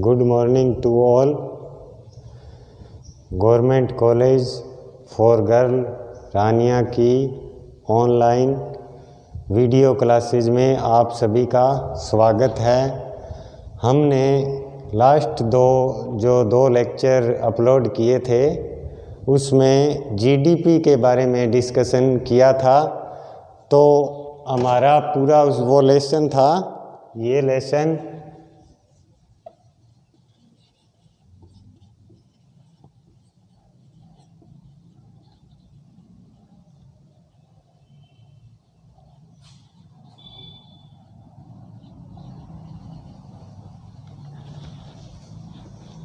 Good morning to all. Government college for girl Rania की online video classes में आप सभी का स्वागत है। हमने लास्ट दो लेक्चर अपलोड किए थे उसमें जीडीपी के बारे में डिस्कशन किया था। तो हमारा पूरा वो लेसन था, ये lesson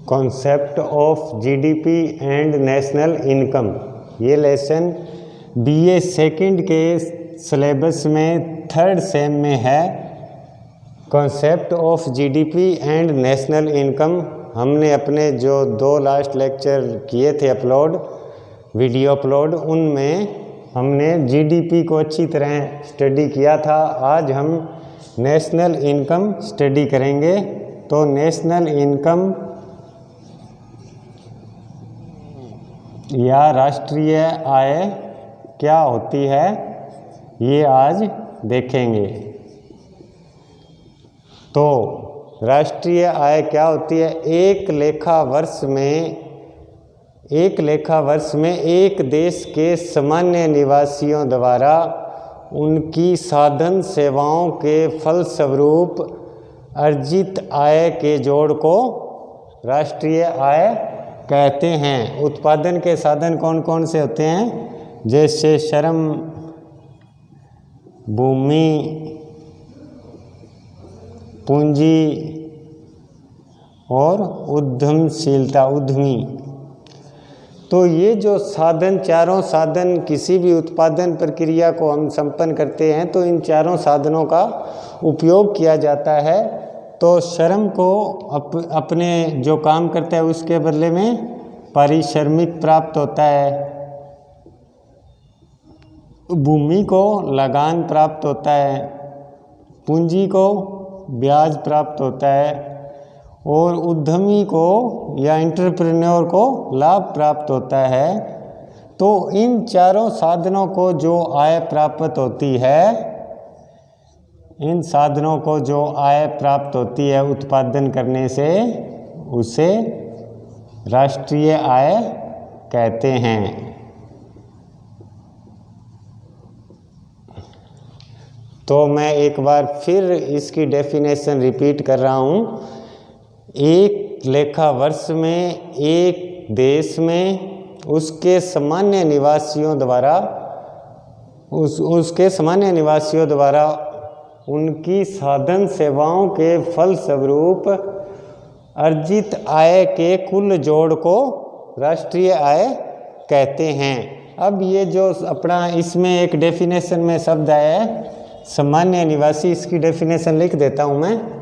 concept of GDP and national income, ये लेसन बीए सेकंड के सिलेबस में थर्ड सेम में है। Concept of GDP and national income हमने अपने जो दो लास्ट लेक्चर किए थे अपलोड, वीडियो अपलोड, उनमें हमने जीडीपी को अच्छी तरह स्टडी किया था। आज हम नेशनल इनकम स्टडी करेंगे। तो नेशनल इनकम या राष्ट्रीय आय क्या होती है, ये आज देखेंगे। तो राष्ट्रीय आय क्या होती है? एक लेखा वर्ष में एक देश के सामान्य निवासियों द्वारा उनकी साधन सेवाओं के फलस्वरूप अर्जित आय के जोड़ को राष्ट्रीय आय कहते हैं। उत्पादन के साधन कौन कौन से होते हैं? जैसे श्रम, भूमि, पूंजी और उद्यमशीलता, उद्यमी। तो ये जो साधन, चारों साधन, किसी भी उत्पादन प्रक्रिया को हम संपन्न करते हैं तो इन चारों साधनों का उपयोग किया जाता है। तो श्रम को अपने जो काम करता है उसके बदले में पारिश्रमिक प्राप्त होता है, भूमि को लगान प्राप्त होता है, पूंजी को ब्याज प्राप्त होता है और उद्यमी को या एंटरप्रेन्योर को लाभ प्राप्त होता है। तो इन चारों साधनों को जो आय प्राप्त होती है, इन साधनों को जो आय प्राप्त होती है उत्पादन करने से, उसे राष्ट्रीय आय कहते हैं। तो मैं एक बार फिर इसकी डेफिनेशन रिपीट कर रहा हूँ। एक लेखा वर्ष में एक देश में उसके सामान्य निवासियों द्वारा उनकी साधन सेवाओं के फलस्वरूप अर्जित आय के कुल जोड़ को राष्ट्रीय आय कहते हैं। अब ये जो अपना इसमें एक डेफिनेशन में शब्द आया है सामान्य निवासी, इसकी डेफिनेशन लिख देता हूँ मैं।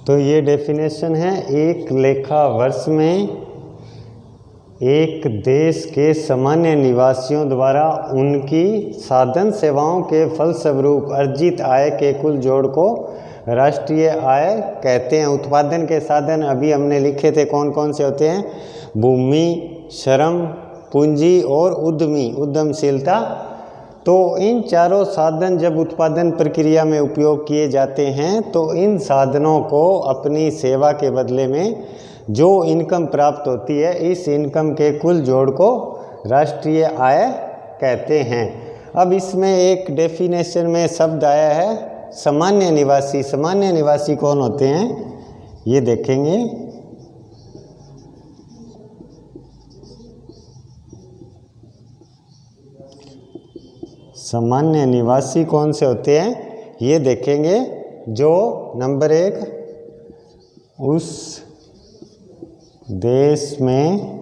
तो ये डेफिनेशन है, एक लेखा वर्ष में एक देश के सामान्य निवासियों द्वारा उनकी साधन सेवाओं के फलस्वरूप अर्जित आय के कुल जोड़ को राष्ट्रीय आय कहते हैं। उत्पादन के साधन अभी हमने लिखे थे कौन कौन से होते हैं, भूमि, श्रम, पूंजी और उद्यमशीलता। तो इन चारों साधन जब उत्पादन प्रक्रिया में उपयोग किए जाते हैं तो इन साधनों को अपनी सेवा के बदले में जो इनकम प्राप्त होती है, इस इनकम के कुल जोड़ को राष्ट्रीय आय कहते हैं। अब इसमें एक डेफिनेशन में शब्द आया है सामान्य निवासी। सामान्य निवासी कौन होते हैं ये देखेंगे। सामान्य निवासी कौन से होते हैं ये देखेंगे। जो नंबर 1 उस देश में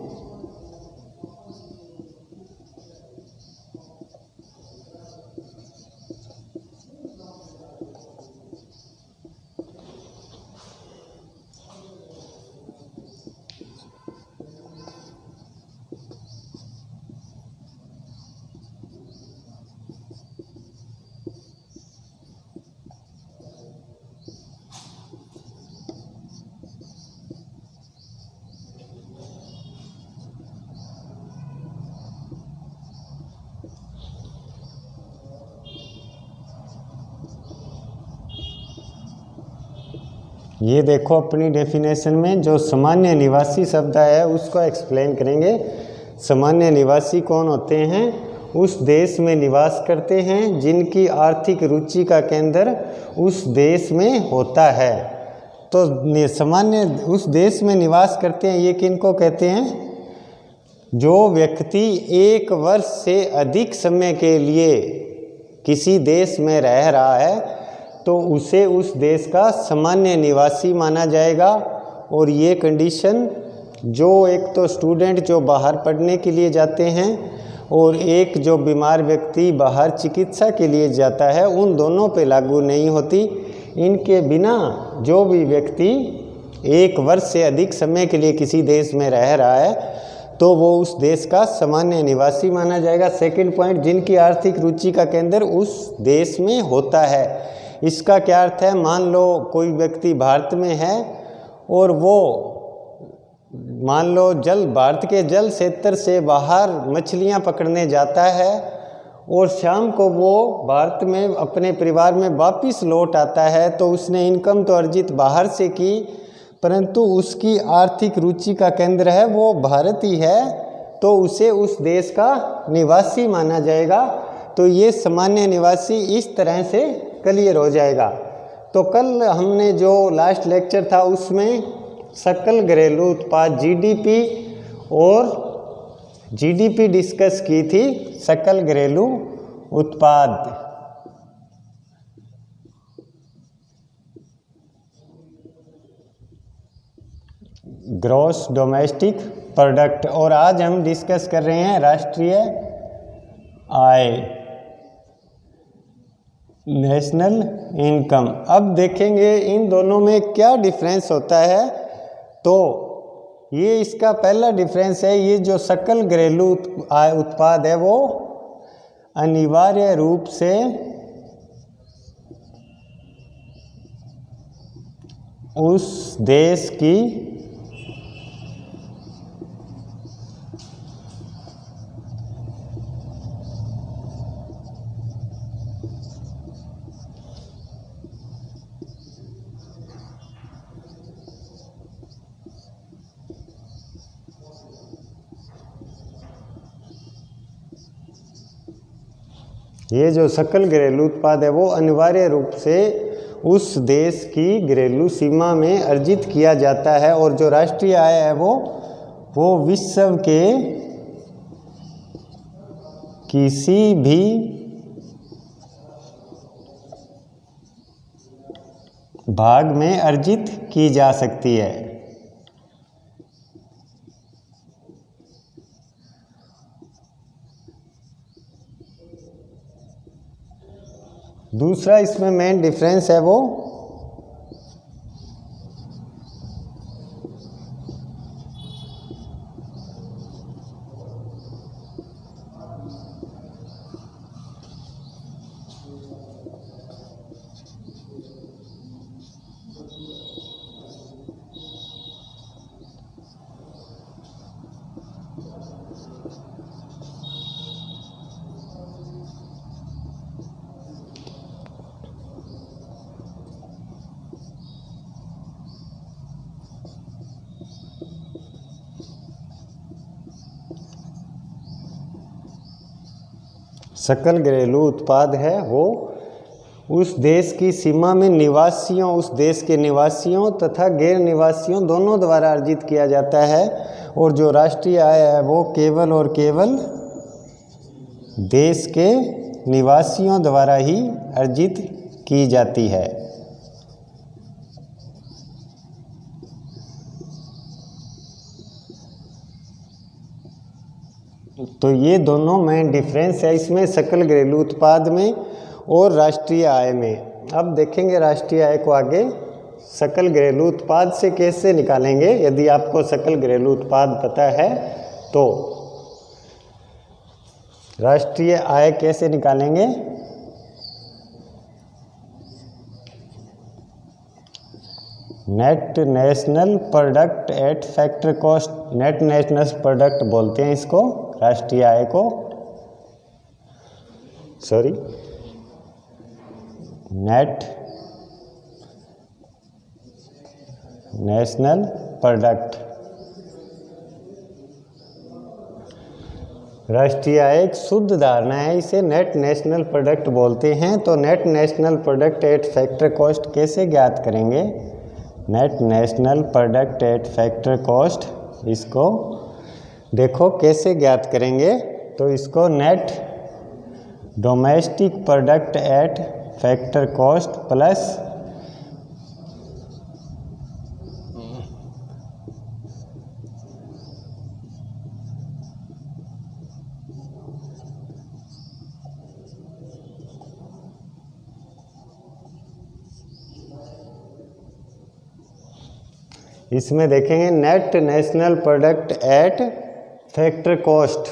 ये देखो अपनी डेफिनेशन में जो सामान्य निवासी शब्द है उसको एक्सप्लेन करेंगे। सामान्य निवासी कौन होते हैं, उस देश में निवास करते हैं जिनकी आर्थिक रुचि का केंद्र उस देश में होता है। तो सामान्य उस देश में निवास करते हैं ये किनको कहते हैं, जो व्यक्ति 1 वर्ष से अधिक समय के लिए किसी देश में रह रहा है तो उसे उस देश का सामान्य निवासी माना जाएगा। और ये कंडीशन जो एक तो स्टूडेंट जो बाहर पढ़ने के लिए जाते हैं और एक जो बीमार व्यक्ति बाहर चिकित्सा के लिए जाता है उन दोनों पे लागू नहीं होती। इनके बिना जो भी व्यक्ति 1 वर्ष से अधिक समय के लिए किसी देश में रह रहा है तो वो उस देश का सामान्य निवासी माना जाएगा। सेकंड पॉइंट, जिनकी आर्थिक रुचि का केंद्र उस देश में होता है। इसका क्या अर्थ है, मान लो कोई व्यक्ति भारत में है और वो मान लो भारत के जल क्षेत्र से बाहर मछलियां पकड़ने जाता है और शाम को वो भारत में अपने परिवार में वापस लौट आता है तो उसने इनकम तो अर्जित बाहर से की परंतु उसकी आर्थिक रुचि का केंद्र है वो भारत ही है तो उसे उस देश का निवासी माना जाएगा। तो ये सामान्य निवासी इस तरह से क्लियर हो जाएगा। तो कल हमने जो लास्ट लेक्चर था उसमें सकल घरेलू उत्पाद जीडीपी और जीडीपी डिस्कस की थी। सकल घरेलू उत्पाद ग्रॉस डोमेस्टिक प्रोडक्ट और आज हम डिस्कस कर रहे हैं राष्ट्रीय आय, नेशनल इनकम। अब देखेंगे इन दोनों में क्या डिफरेंस होता है। तो ये इसका पहला डिफरेंस है, ये जो सकल घरेलू आय उत्पाद है वो अनिवार्य रूप से उस देश की ये जो सकल घरेलू उत्पाद है वो अनिवार्य रूप से उस देश की घरेलू सीमा में अर्जित किया जाता है और जो राष्ट्रीय आय है वो विश्व के किसी भी भाग में अर्जित की जा सकती है। दूसरा इसमें मेन डिफरेंस है वो सकल घरेलू उत्पाद है वो उस देश की सीमा में निवासियों, उस देश के निवासियों तथा गैर निवासियों दोनों द्वारा अर्जित किया जाता है। और जो राष्ट्रीय आय है वो केवल और केवल देश के निवासियों द्वारा ही अर्जित की जाती है। तो ये दोनों में डिफरेंस है इसमें, सकल घरेलू उत्पाद में और राष्ट्रीय आय में। अब देखेंगे राष्ट्रीय आय को आगे सकल घरेलू उत्पाद से कैसे निकालेंगे। यदि आपको सकल घरेलू उत्पाद पता है तो राष्ट्रीय आय कैसे निकालेंगे। Net national product at factor cost, net national product बोलते हैं इसको, राष्ट्रीय आय को, सॉरी नेट नेशनल प्रोडक्ट। राष्ट्रीय आय एक शुद्ध धारणा है, इसे नेट नेशनल प्रोडक्ट बोलते हैं। तो net national product at factor cost कैसे ज्ञात करेंगे। Net national product at factor cost, इसको देखो कैसे ज्ञात करेंगे। तो इसको net domestic product at factor cost plus इसमें देखेंगे net national product at factor cost,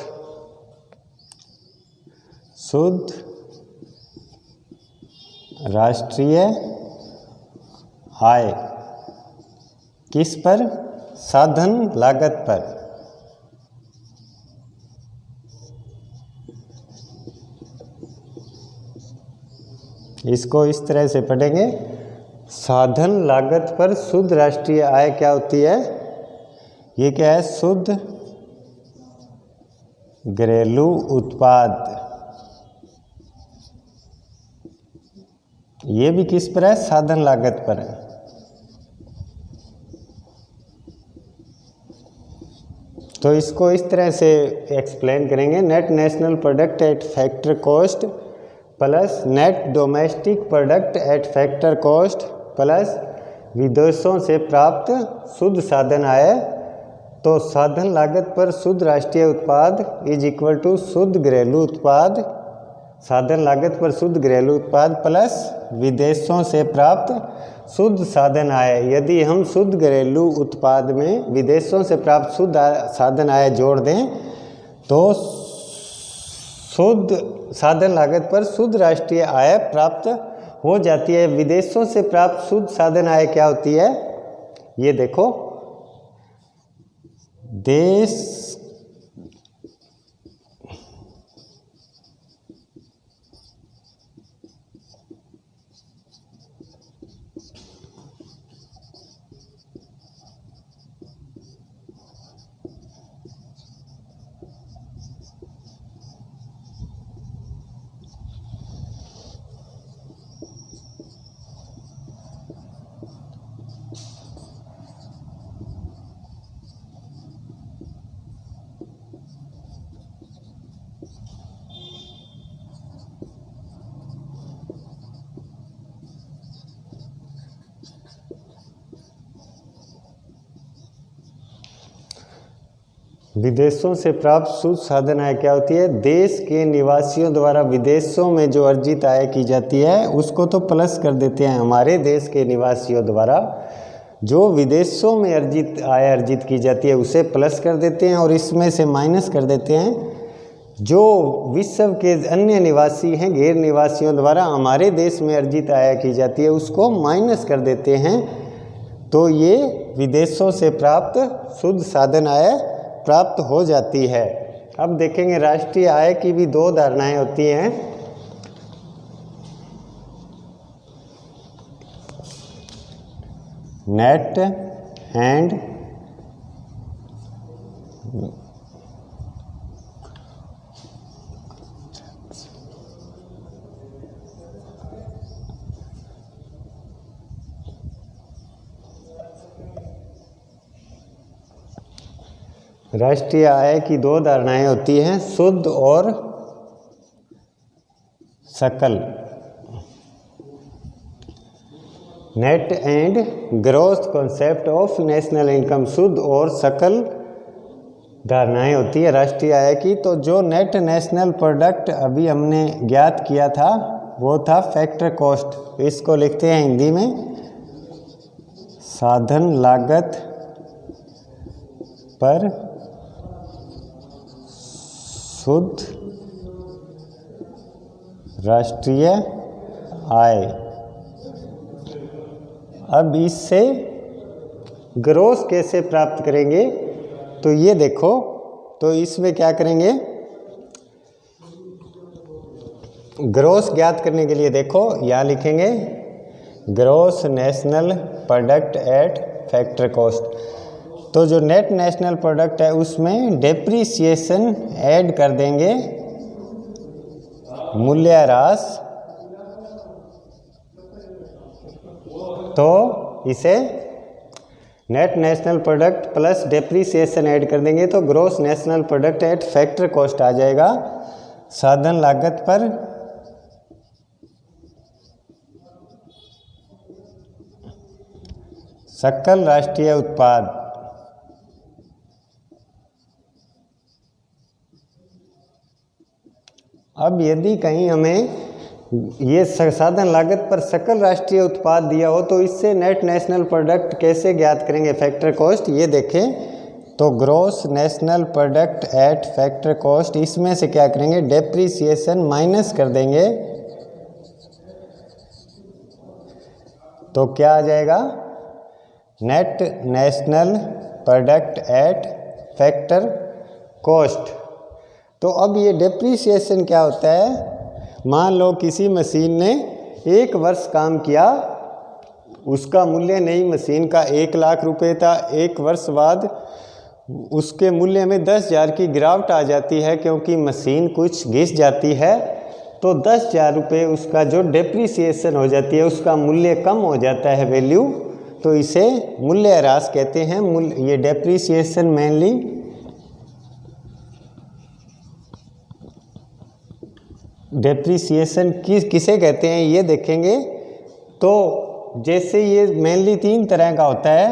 शुद्ध राष्ट्रीय आय किस पर, साधन लागत पर। इसको इस तरह से पढ़ेंगे, साधन लागत पर शुद्ध राष्ट्रीय आय क्या होती है। ये क्या है, शुद्ध घरेलू उत्पाद। ये भी किस पर है, साधन लागत पर है। तो इसको इस तरह से एक्सप्लेन करेंगे, net national product at factor cost plus net domestic product at factor cost plus विदेशों से प्राप्त शुद्ध साधन आय। तो साधन लागत पर शुद्ध राष्ट्रीय उत्पाद इज इक्वल टू शुद्ध घरेलू उत्पाद, साधन लागत पर शुद्ध घरेलू उत्पाद प्लस विदेशों से प्राप्त शुद्ध साधन आय। यदि हम शुद्ध घरेलू उत्पाद में विदेशों से प्राप्त शुद्ध साधन आय जोड़ दें तो शुद्ध साधन लागत पर शुद्ध राष्ट्रीय आय प्राप्त हो जाती है। विदेशों से प्राप्त शुद्ध साधन आय क्या होती है, ये देखो, देश विदेशों से प्राप्त शुद्ध साधन आय क्या होती है, देश के निवासियों द्वारा विदेशों में जो अर्जित आय की जाती है उसको तो प्लस कर देते हैं, हमारे देश के निवासियों द्वारा जो विदेशों में अर्जित आय अर्जित की जाती है उसे प्लस कर देते हैं और इसमें से माइनस कर देते हैं जो विश्व के अन्य निवासी हैं गैर निवासियों द्वारा हमारे देश में अर्जित आय की जाती है उसको माइनस कर देते हैं। तो ये विदेशों से प्राप्त शुद्ध साधन आय प्राप्त हो जाती है। अब देखेंगे राष्ट्रीय आय की भी दो धारणाएं होती हैं। नेट एंड राष्ट्रीय आय की दो धारणाएं होती हैं, शुद्ध और सकल। Net and gross concept of national income, शुद्ध और सकल धारणाएं होती है राष्ट्रीय आय की। तो जो नेट नेशनल प्रोडक्ट अभी हमने ज्ञात किया था वो था फैक्टर कॉस्ट। इसको लिखते हैं हिंदी में साधन लागत पर शुद्ध राष्ट्रीय आय। अब इससे ग्रोस कैसे प्राप्त करेंगे, तो ये देखो, तो इसमें क्या करेंगे, ग्रोस ज्ञात करने के लिए देखो यहाँ लिखेंगे gross national product at factor cost. तो जो नेट नेशनल प्रोडक्ट है उसमें डेप्रिसिएशन ऐड कर देंगे मूल्यह्रास, तो इसे net national product plus depreciation add कर देंगे तो gross national product at factor cost आ जाएगा। साधन लागत पर सकल राष्ट्रीय उत्पाद। अब यदि कहीं हमें ये साधन लागत पर सकल राष्ट्रीय उत्पाद दिया हो तो इससे नेट नेशनल प्रोडक्ट कैसे ज्ञात करेंगे फैक्टर कॉस्ट, ये देखें। तो gross national product at factor cost, इसमें से क्या करेंगे, डेप्रिसिएशन माइनस कर देंगे तो क्या आ जाएगा, net national product at factor cost. तो अब ये डेप्रिसिएशन क्या होता है, मान लो किसी मशीन ने 1 वर्ष काम किया, उसका मूल्य नई मशीन का 1 लाख रुपए था। 1 वर्ष बाद उसके मूल्य में 10,000 की गिरावट आ जाती है क्योंकि मशीन कुछ घिस जाती है, तो 10,000 रुपये उसका जो डेप्रिसिएशन हो जाती है, उसका मूल्य कम हो जाता है वैल्यू, तो इसे मूल्यह्रास कहते हैं। ये डेप्रिसिएशन मेनली डेप्रिसिएशन किसे कहते हैं ये देखेंगे। तो जैसे ये मेनली 3 तरह का होता है,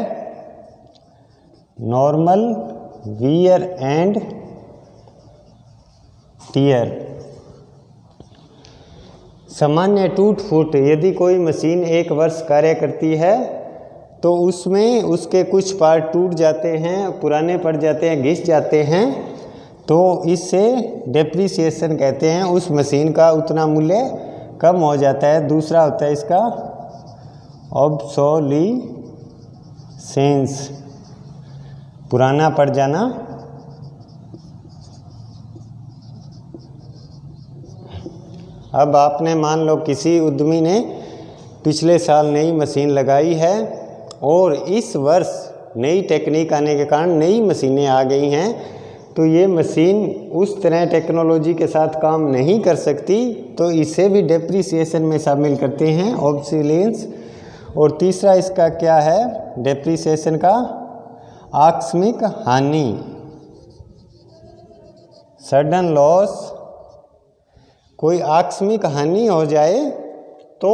नॉर्मल, वियर एंड टियर। सामान्य टूट फूट, यदि कोई मशीन 1 वर्ष कार्य करती है तो उसमें उसके कुछ पार्ट टूट जाते हैं, पुराने पड़ जाते हैं, घिस जाते हैं, तो इससे डेप्रिसिएशन कहते हैं। उस मशीन का उतना मूल्य कम हो जाता है। दूसरा होता है इसका ऑब्सोलीसेंस, पुराना पड़ जाना। अब आपने मान लो किसी उद्यमी ने पिछले साल नई मशीन लगाई है और इस वर्ष नई टेक्निक आने के कारण नई मशीनें आ गई हैं, तो ये मशीन उस तरह टेक्नोलॉजी के साथ काम नहीं कर सकती, तो इसे भी डेप्रिसिएशन में शामिल करते हैं, ऑब्सोलीसेंस। और तीसरा इसका क्या है डेप्रिसिएशन का, आकस्मिक हानि, सडन लॉस। कोई आकस्मिक हानि हो जाए तो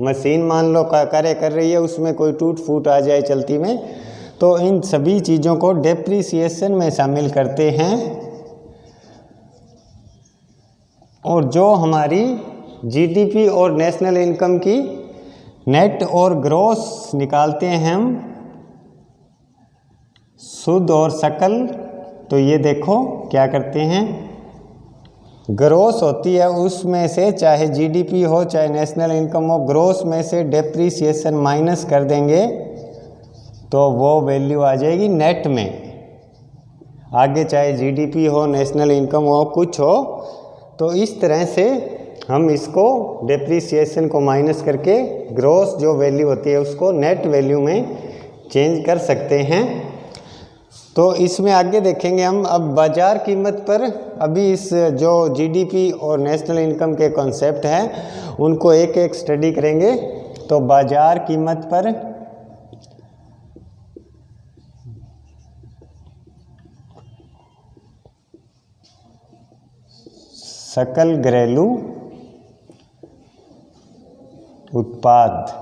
मशीन मान लो कार्य कर रही है, उसमें कोई टूट फूट आ जाए चलती में, तो इन सभी चीज़ों को डेप्रिसिएशन में शामिल करते हैं। और जो हमारी जीडीपी और नेशनल इनकम की नेट और ग्रॉस निकालते हैं हम, शुद्ध और सकल, तो ये देखो क्या करते हैं, ग्रॉस होती है उसमें से, चाहे जीडीपी हो चाहे नेशनल इनकम हो, ग्रॉस में से डेप्रिसिएशन माइनस कर देंगे तो वो वैल्यू आ जाएगी नेट में। आगे चाहे जीडीपी हो, नेशनल इनकम हो, कुछ हो, तो इस तरह से हम इसको डेप्रिसिएशन को माइनस करके ग्रॉस जो वैल्यू होती है उसको नेट वैल्यू में चेंज कर सकते हैं। तो इसमें आगे देखेंगे हम। अब बाज़ार कीमत पर अभी इस जो जीडीपी और नेशनल इनकम के कॉन्सेप्ट हैं उनको एक एक स्टडी करेंगे। तो बाज़ार कीमत पर सकल घरेलू उत्पाद,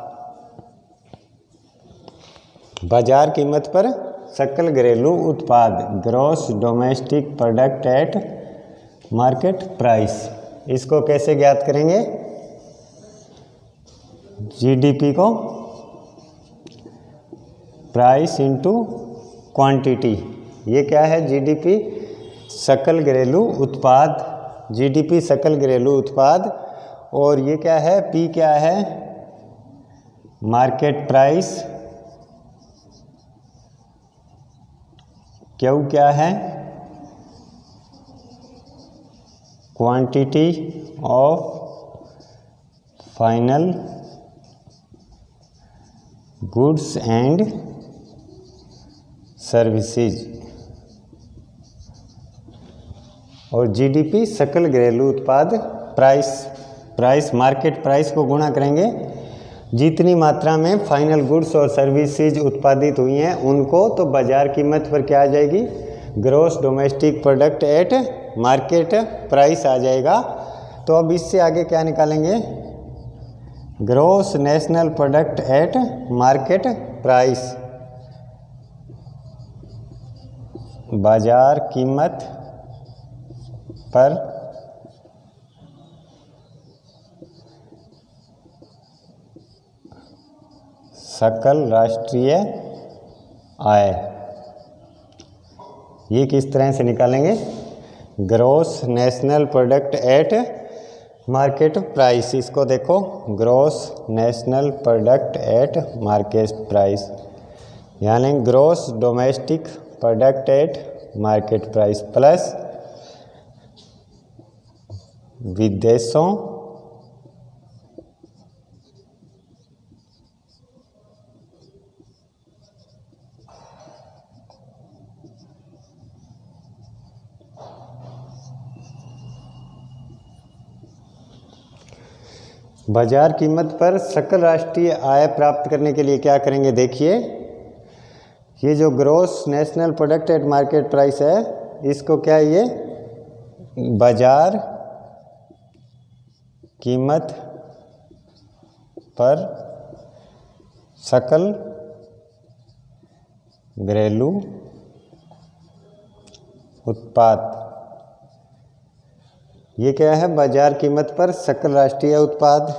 बाजार कीमत पर सकल घरेलू उत्पाद, gross domestic product at market price. इसको कैसे ज्ञात करेंगे? जीडीपी को प्राइस इंटू क्वांटिटी। ये क्या है? जीडीपी सकल घरेलू उत्पाद, जीडीपी सकल घरेलू उत्पाद। और ये क्या है? पी क्या है? Market price. क्यू क्या है? Quantity of final goods and services. और जीडीपी सकल घरेलू उत्पाद, प्राइस मार्केट प्राइस को गुणा करेंगे जितनी मात्रा में फाइनल गुड्स और सर्विसेज उत्पादित हुई हैं उनको, तो बाजार कीमत पर क्या आ जाएगी? Gross domestic product at market price आ जाएगा। तो अब इससे आगे क्या निकालेंगे? Gross national product at market price, बाजार कीमत पर सकल राष्ट्रीय आय। ये किस तरह से निकालेंगे? Gross national product at market price. इसको देखो, gross national product at market price, यानी gross domestic product at market price plus विदेशों बाजार कीमत पर सकल राष्ट्रीय आय प्राप्त करने के लिए क्या करेंगे? देखिए, ये जो gross national product at market price है, इसको क्या है? ये बाजार कीमत पर सकल घरेलू उत्पाद। ये क्या है? बाजार कीमत पर सकल राष्ट्रीय उत्पाद।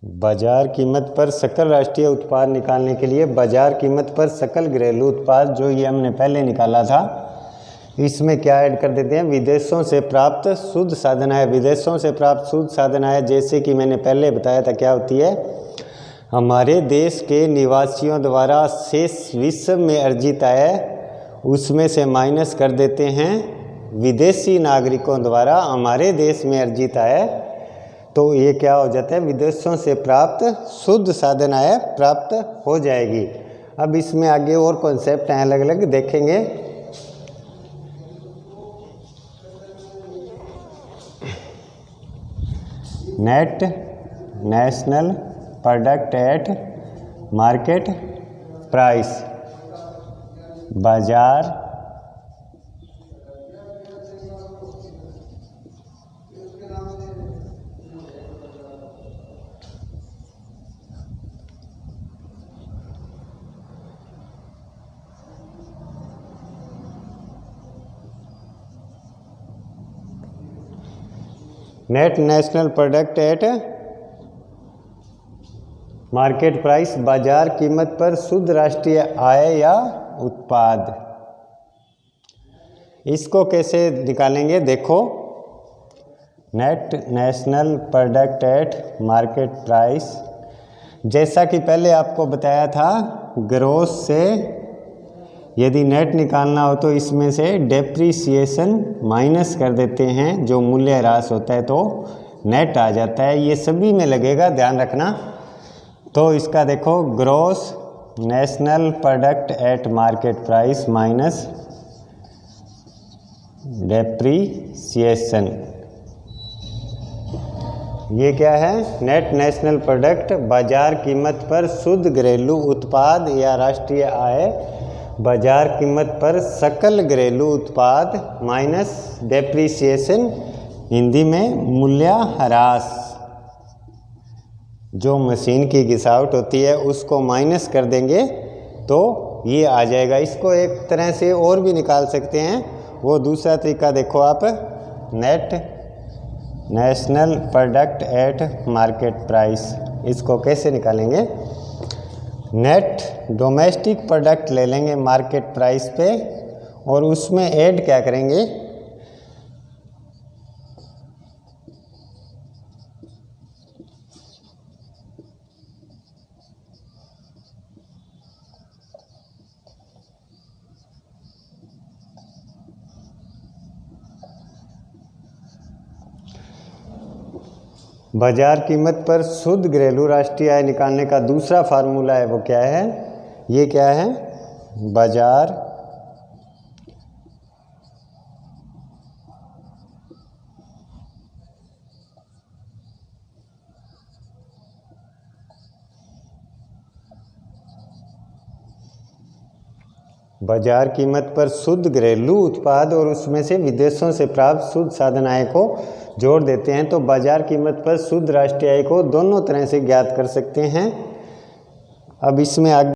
बाजार कीमत पर सकल राष्ट्रीय उत्पाद निकालने के लिए बाजार कीमत पर सकल घरेलू उत्पाद, जो ये हमने पहले निकाला था, इसमें क्या ऐड कर देते हैं? विदेशों से प्राप्त शुद्ध साधन आय। विदेशों से प्राप्त शुद्ध साधन आय, जैसे कि मैंने पहले बताया था, क्या होती है? हमारे देश के निवासियों द्वारा शेष विश्व में अर्जित आय, उसमें से माइनस कर देते हैं विदेशी नागरिकों द्वारा हमारे देश में अर्जित आय। तो ये क्या हो जाता है? विदेशों से प्राप्त शुद्ध साधन आय प्राप्त हो जाएगी। अब इसमें आगे और कॉन्सेप्ट हैं, अलग अलग देखेंगे। Net national product at market price, बाजार net national product at market price, बाजार कीमत पर शुद्ध राष्ट्रीय आय या उत्पाद। इसको कैसे निकालेंगे? देखो, net national product at market price, जैसा कि पहले आपको बताया था, ग्रोस से यदि नेट निकालना हो तो इसमें से डेप्रीसिएशन माइनस कर देते हैं, जो मूल्य ह्रास होता है तो नेट आ जाता है। ये सभी में लगेगा, ध्यान रखना। तो इसका देखो, gross national product at market price minus depreciation, ये क्या है, नेट नेशनल प्रोडक्ट, बाजार कीमत पर शुद्ध घरेलू उत्पाद या राष्ट्रीय आय, बाजार कीमत पर सकल घरेलू उत्पाद माइनस डेप्रिसिएशन, हिंदी में मूल्यह्रास। जो मशीन की घिसावट होती है उसको माइनस कर देंगे तो ये आ जाएगा। इसको एक तरह से और भी निकाल सकते हैं, वो दूसरा तरीका देखो आप, net national product at market price. इसको कैसे निकालेंगे, नेट डोमेस्टिक प्रोडक्ट ले लेंगे मार्केट प्राइस पे और उसमें ऐड क्या करेंगे, बाजार कीमत पर शुद्ध घरेलू राष्ट्रीय आय निकालने का दूसरा फार्मूला है, वो क्या है, ये क्या है, बाजार बाजार कीमत पर शुद्ध घरेलू उत्पाद और उसमें से विदेशों से प्राप्त शुद्ध साधन आय को जोड़ देते हैं तो बाजार कीमत पर शुद्ध राष्ट्रीय आय को दोनों तरह से ज्ञात कर सकते हैं। अब इसमें आगे